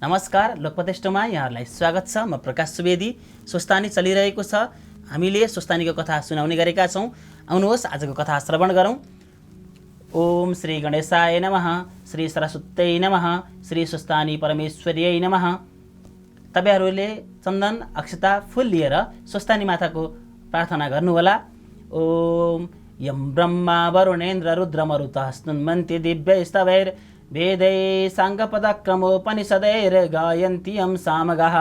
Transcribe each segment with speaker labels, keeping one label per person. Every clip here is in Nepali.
Speaker 1: नमस्कार, लोकप्रतिष्ठमा यहाँहरूलाई स्वागत छ। म प्रकाश सुवेदी। स्वस्थानी चलिरहेको छ। हामीले स्वस्थानीको कथा सुनाउने गरेका छौँ। आउनुहोस् आजको कथा श्रवण गरौँ। ओम श्री गणेशाय नमः, श्री सरस्वत्यै नमः, श्री स्वस्थानी परमेश्वर्यै नमः। तपाईहरूले चन्दन अक्षता फूल लिएर स्वस्थानी माताको प्रार्थना गर्नुहोला। ओम यम ब्रह्मा वरुणेन्द्र रुद्रमरुतः स्तुन्वन्ति दिव्यैस्तवैर् वेदै साङ्गपदक्रमोपनिषदैर् गायन्ति यं सामगाः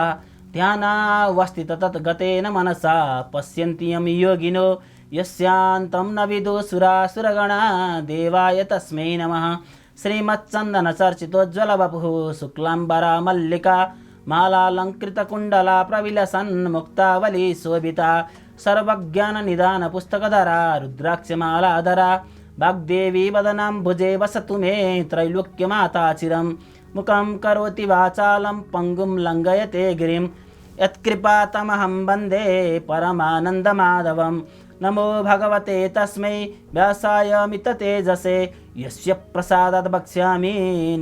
Speaker 1: ध्यानावस्थित तद्गतेन मनसा पश्यन्ति यं योगिनो यस्यान्तं न विदुसुरासुरगणा देवाय तस्मै नमः। श्रीमच्चन्दनचर्चितोज्ज्वलवपुः शुक्लाम्बरा मल्लिका मालालङ्कृतकुण्डला प्रविलसन् मुक्तावली शोभिता सर्वज्ञाननिदानपुस्तकधरा रुद्राक्षमालाधरा वाग्देवी वदनाम्बुजे वसतु मे त्रैलोक्यमाता चिरं मुखं करोति वाचालं पङ्गुं लङ्घयते गिरिं यत्कृपातमहं वन्दे परमानन्दमाधवं। नमो भगवते तस्मै व्यासाय मिततेजसे यस्य प्रसादात् वक्ष्यामि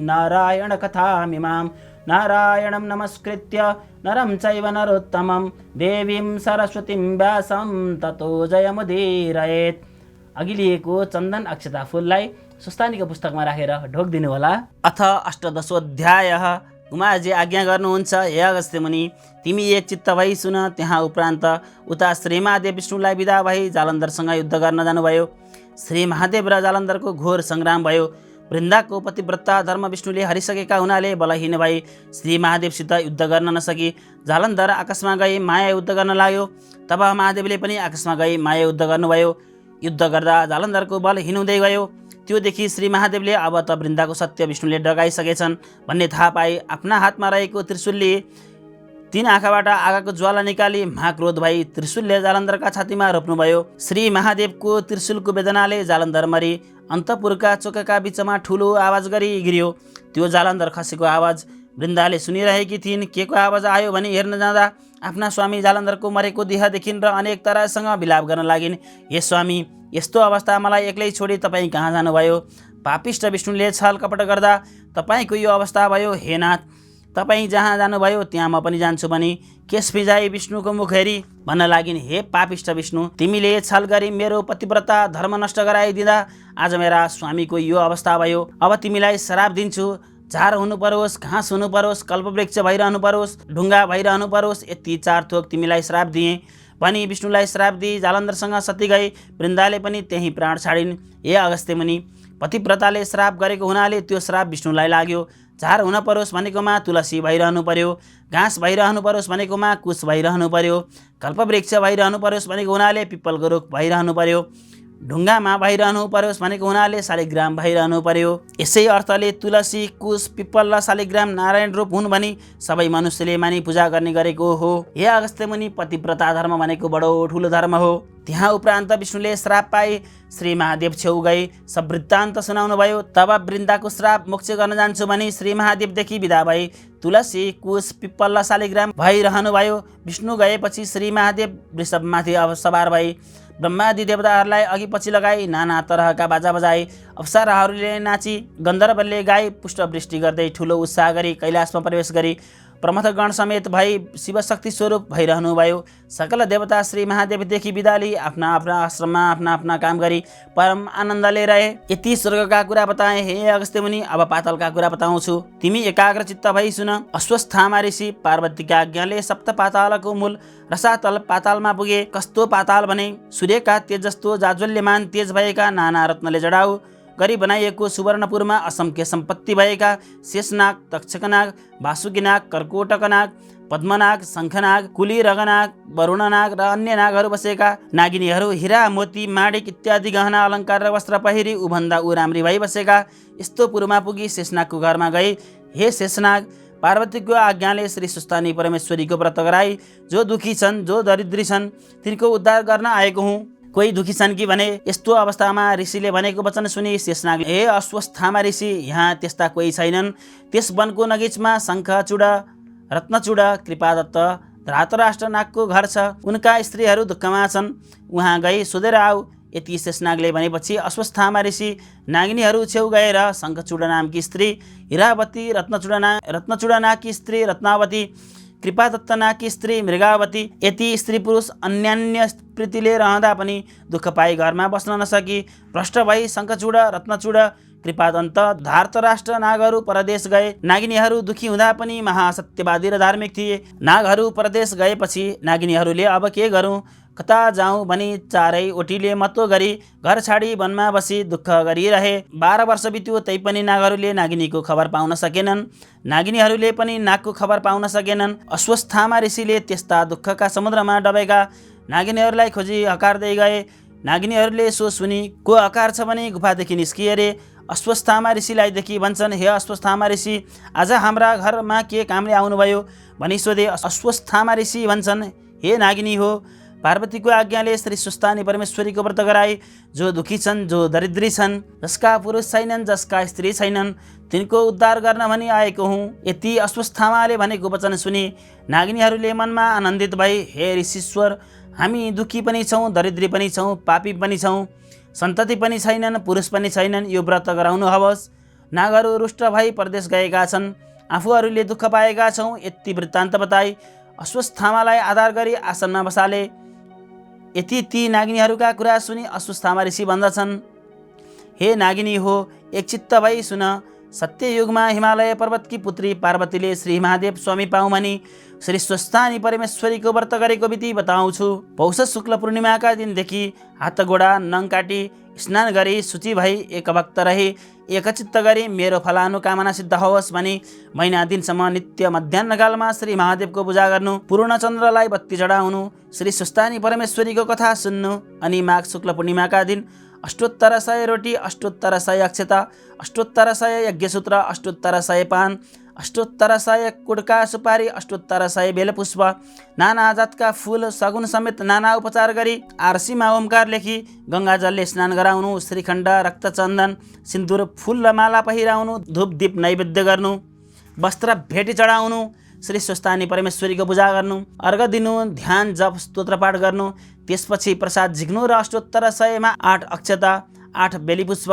Speaker 1: नारायणकथामिमां। नारायणं नमस्कृत्य नरं चैव नरोत्तमं देवीं सरस्वतीं व्यासं ततो जयमुदीरयेत्। अघि लिएको चन्दन अक्षता फूललाई स्वस्थानीको पुस्तकमा राखेर ढोकिदिनु होला। अथ अष्टादशोऽध्यायः। कुमारजी आज्ञा गर्नुहुन्छ, हे अगस्त्य मुनि, तिमी एक चित्त भई सुन। त्यहाँ उपरान्त उता श्री महादेव विष्णुलाई विदा भई जालन्धरसँग युद्ध गर्न जानुभयो। श्री महादेव र जालन्धरको घोर सङ्ग्राम भयो। वृन्दाको पतिव्रता धर्म विष्णुले हरिसकेका हुनाले बलहीन भई श्री महादेवसित युद्ध गर्न नसकी जालन्धर आकाशमा गई माया युद्ध गर्न लाग्यो। तब महादेवले पनि आकाशमा गई माया युद्ध गर्नुभयो। युद्ध गर्दा जालन्धरको बल हिँड्दै गयो। त्यो देखि श्री महादेवले अब त वृन्दाको सत्य विष्णुले डगाइसकेछन् भन्ने थाहा पाए आफ्ना हातमा रहेको त्रिशूलले तीन आँखाबाट आगाको ज्वाला निकाली महाक्रोध भई त्रिशूलले जालन्धरका छातीमा रोप्नुभयो। श्री महादेवको त्रिशूलको वेदनाले जालन्धर मरी अन्तपुरका चोकका बिचमा ठुलो आवाज गरी गिर्यो। त्यो जालन्धर खसेको आवाज वृन्दाले सुनिरहेकी थिइन्। के को आवाज आयो भनी हेर्न जाँदा आफ्ना स्वामी जालन्धरको मरेको देह देखिन् र अनेक तरहसँग विलाप गर्न लागिन्। हे स्वामी, यस्तो अवस्था मलाई एक्लै छोडी तपाईँ कहाँ जानुभयो? पापिष्ट विष्णुले छल कपट गर्दा तपाईँको यो अवस्था भयो। हे नाथ, तपाईँ जहाँ जानुभयो त्यहाँ म पनि जान्छु भनी केश फिजाई विष्णुको मुख हेरी भन्न लागिन्, हे पापिष्ट विष्णु, तिमीले छल गरी मेरो पतिव्रता धर्म नष्ट गराइदिँदा आज मेरा स्वामीको यो अवस्था भयो। अब तिमीलाई श्राप दिन्छु। झार हुनु परोस्, घाँस हुनु परोस्, कल्पवृक्ष भइरहनु परोस्, ढुङ्गा भइरहनु परोस्, यति चार थोक तिमीलाई श्राप दिएँ भनी विष्णुलाई श्राप दिई जालन्धरसँग सती गई। वृन्दाले पनि त्यही प्राण छाडिन्। हे अगस्त्य मुनि, पतिव्रताले श्राप गरेको हुनाले त्यो श्राप विष्णुलाई लाग्यो। झार हुन परोस् भनेकोमा तुलसी भइरहनु पर्यो, घाँस भइरहनु परोस् भनेकोमा कुश भइरहनु पर्यो, कल्पवृक्ष भइरहनु परोस् भनेको हुनाले पिप्पलको रुख भइरहनु पर्यो, ढुङ्गामा भइरहनु परोस् भनेको हुनाले शालिग्राम भइरहनु पर्यो। यसै अर्थले तुलसी, कुश, पिप्पल र शालिग्राम नारायण रूप हुन् भनी सबै मनुष्यले मानि पूजा गर्ने गरेको हो। हे अगस्त्य मुनि, पतिव्रता धर्म भनेको बडो ठुलो धर्म हो। त्यहाँ उपरान्त विष्णुले श्राप पाए श्री महादेव छेउ गई सब वृत्तान्त सुनाउनु भयो। तब वृन्दाको श्राप मोक्ष गर्न जान्छु भनी श्री महादेवदेखि विदा भई तुलसी, कुश, पिप्पल र शालिग्राम भइरहनु भयो। विष्णु गएपछि श्री महादेव वृषभमाथि सवार भई ब्रह्मादि देवताहरूलाई अघि पछि लगाई नाना तरहका बाजा बजाए। अप्सराहरूले नाची, गन्धर्वले गाई, पुष्पवृष्टि गर्दै ठुलो उत्साह गरी कैलाशमा प्रवेश गरी प्रमथगण समेत भई शिवशक्ति स्वरूप भइरहनु भयो। सकल देवता श्री महादेवदेखि विदा लिई आफ्ना आफ्ना आश्रममा आफ्ना आफ्ना काम गरी परम आनन्दले रहे। यति स्वर्गका कुरा बताए। हे अगस्त्य मुनि, अब पातालका कुरा बताउँछु। तिमी एकाग्र चित्त भई सुन। अश्वस्थामा ऋषि पार्वतीका आज्ञाले सप्त पातालको मूल रसातल पातालमा पुगे। कस्तो पाताल भने सूर्यका तेज जस्तो जाज्वल्यमान तेज भएका नाना रत्नले जडाउ गरी बनाइएको सुवर्णपुरमा असंख्य सम्पत्ति भएका शेषनाग, तक्षकनाग, वासुकीनाग, कर्कोटकनाग, पद्मनाग, शङ्खनाग, कुली, रगनाग, वरुणनाग र अन्य नागहरू बसेका नागिनीहरू हिरा, मोती, माणिक इत्यादि गहना अलङ्कार र वस्त्र पहिरी उभन्दा ऊ राम्री भई बसेका यस्तो पुरमा पुगी शेषनागको घरमा गए। हे शेषनाग, पार्वतीको आज्ञाले श्री स्वस्थानी परमेश्वरीको व्रत गराई जो दुखी छन्, जो दरिद्री छन्, तिनको उद्धार गर्न आएको हुँ। कोही दुखी छन् कि भने यस्तो अवस्थामा ऋषिले भनेको वचन सुनि शेषनागले, हे अश्वस्थामा ऋषि, यहाँ त्यस्ता कोही छैनन्। त्यस वनको नगिचमा शङ्खचूड, रत्नचूड, कृपादत्त, धृतराष्ट्र नागको घर छ। उनका स्त्रीहरू दुःखमा छन्। उहाँ गई सोधेर आऊ। यति शेषनागले भनेपछि अश्वत्थामा ऋषि नागिनीहरू छेउ गएर शङ्खचूडा नामकी स्त्री हिरावती, रत्नचूडा नामकी स्त्री रत्नावती, कृपादत्त नामकी स्त्री मृगावती यति स्त्री पुरुष अन्यान्य प्रीतिले रहँदा पनि दुःख पाई घरमा बस्न नसकी भ्रष्ट भई शङ्खचूडा, रत्नचूडा, कृपादन्त, धार्तराष्ट्र नागहरू परदेश गए। नागिनीहरू दुखी हुँदा पनि महासत्यवादी र धार्मिक थिए। नागहरू परदेश गएपछि नागिनीहरूले अब के गरौँ, कता जाउँ भनी चारै ओटीले मत्तो गरी घर छाडी वनमा बसी दुःख गरिरहे। 12 वर्ष बित्यो तैपनि नागहरूले नागिनीको खबर पाउन सकेनन्। नागिनीहरूले पनि नागको खबर पाउन सकेनन्। अश्वत्थामा ऋषिले त्यस्ता दुःखका समुद्रमा डबेका नागिनीहरूलाई खोजी हकार्दै गए। नागिनीहरूले सो सुनि को हकार छ भने गुफादेखि निस्किए रे। अश्वत्थामा ऋषिलाई देखि भन्छन्, हे अश्वत्थामा ऋषि, आज हाम्रा घरमा के कामले आउनुभयो भनी सोधे। अश्वत्थामा ऋषि भन्छन्, हे नागिनी हो, पार्वतीको आज्ञाले श्री सुस्तानी परमेश्वरीको व्रत गराई। जो दुखी छन्, जो दरिद्री छन्, जसका पुरुष छैनन्, जसका स्त्री छैनन्, तिनको उद्धार गर्न भनी आएको हुँ। यति अश्वत्थामाले भनेको वचन सुनि नागिनीहरूले मनमा आनन्दित भई, हे ऋषीश्वर, हामी दुखी पनि छौँ, दरिद्री पनि छौँ, पापी पनि छौँ, सन्तति पनि छैनन्, पुरुष पनि छैनन्, यो व्रत गराउनु हवस्। नागहरू रुष्ट भई परदेश गएका छन्, आफूहरूले दुःख पाएका छौँ। यति वृत्तान्त बताई अश्वत्थामालाई आधार गरी आसनमा बसाले। यति ती नागिनीहरूका कुरा सुनि अश्वत्थामा ऋषि भन्दछन्, हे नागिनी हो, एक चित्त भई सुन। सत्ययुगमा हिमालय पर्वतकी पुत्री पार्वतीले श्री महादेव स्वामी पाउँ भनी श्री स्वस्थानी परमेश्वरीको व्रत गरेको विधि बताउँछु। पौष शुक्ल पूर्णिमाका दिनदेखि हात गोडा नङ काटी स्नान गरी शुचि भई एकभक्त रही एकचित्त गरी मेरो फलानु कामना सिद्ध होस् भनी महिना दिनसम्म नित्य मध्याह्नकालमा श्री महादेवको पूजा गर्नु, पूर्ण चन्द्रलाई बत्ती चढाउनु, श्री स्वस्थानी परमेश्वरीको कथा सुन्नु, अनि माघ शुक्ल पूर्णिमाका दिन अष्टोत्तर 100 रोटी, अष्टोत्तर 100 अक्षता, अष्टोत्तर 100 यज्ञसूत्र, अष्टोत्तर 100 पान, अष्टोत्तर 100 कुडका सुपारी, अष्टोत्तर 100 बेलपुष्प, नाना जातका फूल सगुन समेत नाना उपचार गरी आरसीमा ओमकार लेखी गङ्गाजलले स्नान गराउनु, श्रीखण्ड, रक्तचन्दन, सिन्दुर, फूल र माला पहिराउनु, धूप दीप नैवेद्य गर्नु, वस्त्र भेटी चढाउनु, श्री स्वस्थानी परमेश्वरीको पूजा गर्नु, अर्घ दिनु, ध्यान जप स्तोत्र पाठ गर्नु, त्यसपछि प्रसाद झिक्नु र अष्टोत्तर 100मा 8 अक्षता, 8 बेलीपुष्प,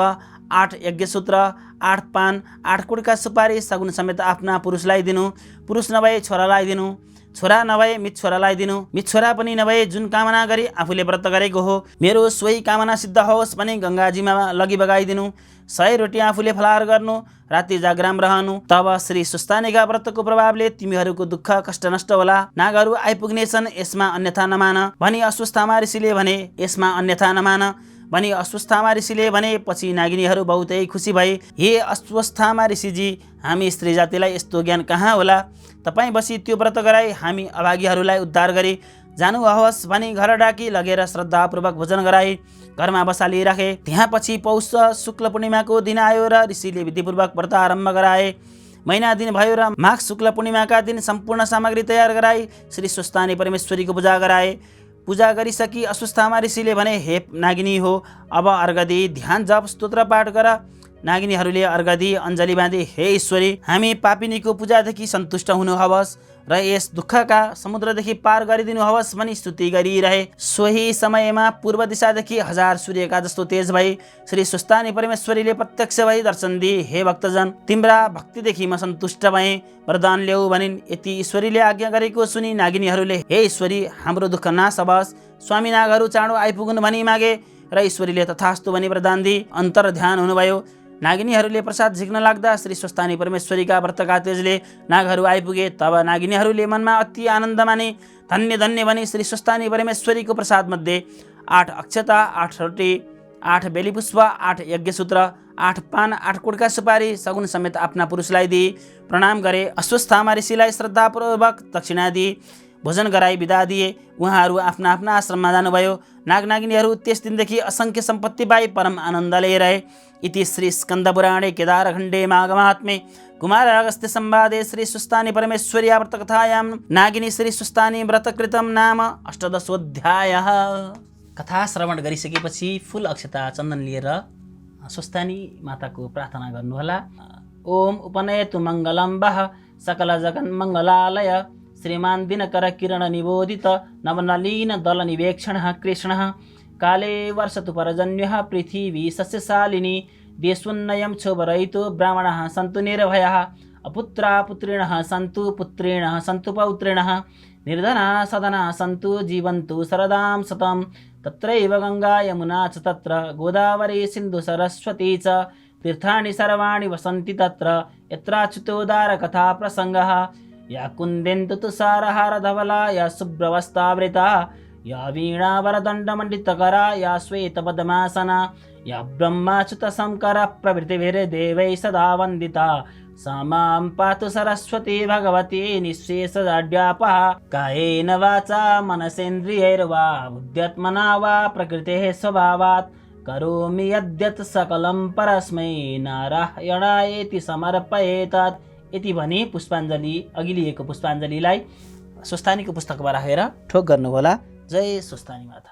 Speaker 1: 8 यज्ञसूत्र, 8 पान, 8 कुडका सुपारी सगुन समेत आफ्ना पुरुषलाई दिनु, पुरुष नभए छोरालाई दिनु, छोरा नभए मित छोरालाई दिनु, मित छोरा पनि नभए जुन कामना गरी आफूले व्रत गरेको हो मेरो सोही कामना सिद्ध होस् भने गङ्गाजीमा लगी बगाइदिनु, 100 रोटी आफूले फलाहार गर्नु, राति जागराम रहनु। तब श्री सुस्तानीका व्रतको प्रभावले तिमीहरूको दुःख कष्ट नष्ट होला। नागहरू आइपुग्नेछन्, यसमा अन्यथा नमान भनी अश्वत्थामा ऋषिले भने। यसमा अन्यथा नमान भनी अश्वत्थामा ऋषिले भने पछि नागिनीहरू बहुतै खुसी भए। हे अश्वत्थामा ऋषिजी, हामी स्त्री जातिलाई यस्तो ज्ञान कहाँ होला? तपाईँ बसी त्यो व्रत गराई हामी अभागीहरूलाई उद्धार गरी जानु हवस् भनी घर डाकी लगेर श्रद्धापूर्वक भोजन गराई घरमा बसालिराखे। त्यहाँ पछि पौष शुक्ल पूर्णिमाको दिन आयो र ऋषिले विधिपूर्वक व्रत आरम्भ गराए। महिना दिन भयो र माघ शुक्ल पूर्णिमाका दिन सम्पूर्ण सामग्री तयार गराई श्री स्वस्थानी परमेश्वरीको पूजा गराए। पूजा गरिसकी अश्वत्थामा ऋषिले भने, हे नागिनी हो, अब अर्घ दिई ध्यान जप स्तोत्र पाठ गर। नागिनीहरूले अर्घ दिई अञ्जली बाँधे, हे ईश्वरी, हामी पापिनीको पूजादेखि सन्तुष्ट हुनु हवस् र यस दुःखका समुद्रदेखि पार गरिदिनु हवस् भनी स्तुति गरिरहे। सोही समयमा पूर्व दिशादेखि 1000 सूर्यका जस्तो तेज भई श्री स्वस्थानी परमेश्वरीले प्रत्यक्ष भई दर्शन दिए। हे भक्तजन, तिम्रा भक्तिदेखि म सन्तुष्ट भएँ, वरदान ल्याऊ भनिन्। यति ईश्वरीले आज्ञा गरेको सुनि नागिनीहरूले, हे ईश्वरी, हाम्रो दुःख नाश होस्, स्वामी नागहरू चाँडो आइपुग्नु भनी मागे र ईश्वरीले तथास्तु भनी वरदान दिए। अन्तर ध्यान हुनुभयो। नागिनीहरूले प्रसाद झिक्न लाग्दा श्री स्वस्थानी परमेश्वरीका व्रतका तेजले नागहरू आइपुगे। तब नागिनीहरूले मनमा अति आनन्द माने, धन्य धन्य भनी श्री स्वस्थानी परमेश्वरीको प्रसाद मध्ये 8 अक्षता, 8 रोटी, 8 बेलीपुष्प, 8 यज्ञसूत्र, 8 पान, 8 कुडका सुपारी सगुन समेत आफ्ना पुरुषलाई दिए। प्रणाम गरे। अश्वत्थामा ऋषिलाई श्रद्धापूर्वक दक्षिणा दिए। भोजन गराई बिदा दिए। उहाँहरू आफ्ना आफ्ना आश्रममा जानुभयो। नागनागिनीहरू त्यस दिनदेखि असङ्ख्य सम्पत्ति पाई परम आनन्दले रहे। इति श्री स्कन्दपुराणे केदारखण्डे माघमाहात्म्ये कुमार अगस्त्य संवादे श्री स्वस्थानी परमेश्वर्या व्रतकथायां नागिनी श्री स्वस्थानी व्रतकृतं नाम 18 कथा श्रवण गरिसकेपछि फूल अक्षता चन्दन लिएर स्वस्थानी माताको प्रार्थना गर्नुहोला। ओम उपनयतु मङ्गलं वः सकल जगन्मङ्गलालय श्रीमान दिनकर किरण निबोधित नवनलीन दल निवेक्षण कृष्ण काले वर्षतु परजन्यः पृथिवी सस्यशालिनी देशोन्नयं क्षोभरहितो ब्राह्मणः सन्तु निर्भयः अपुत्रा पुत्रिणः सन्तु पुत्रिणः सन्तु पौत्रिणः निर्धना सदना सन्तु जीवन्तु शरदां शतं तत्रैव गङ्गा यमुना च तत्र गोदावरी सिन्धु सरस्वती च तीर्थानि सर्वाणि वसन्ति तत्र यत्राच्युतोदारकथा प्रसङ्गः या कुन्देन्दु तुषारहारधवला या शुभ्रवस्त्रावृता या वीणावरदण्डमण्डितकरा या श्वेतपद्मासना या ब्रह्माच्युतशङ्करः प्रभृतिभिर्देवैः सदा वन्दिता सा मां पातु सरस्वती भगवती निःशेषजाड्यापः कायेन वाचा मनसेन्द्रियैर्वा बुद्ध्यात्मना वा प्रकृतेः स्वभावात् करोमि यद्यत् सकलं परस्मै नारायणायेति समर्पयेतत् यति भने पुष्पाञ्जली अघि लिएको पुष्पाञ्जलीलाई स्वस्थानीको पुस्तकमा राखेर ठोक गर्नुहोला। जय स्वस्थानी माता।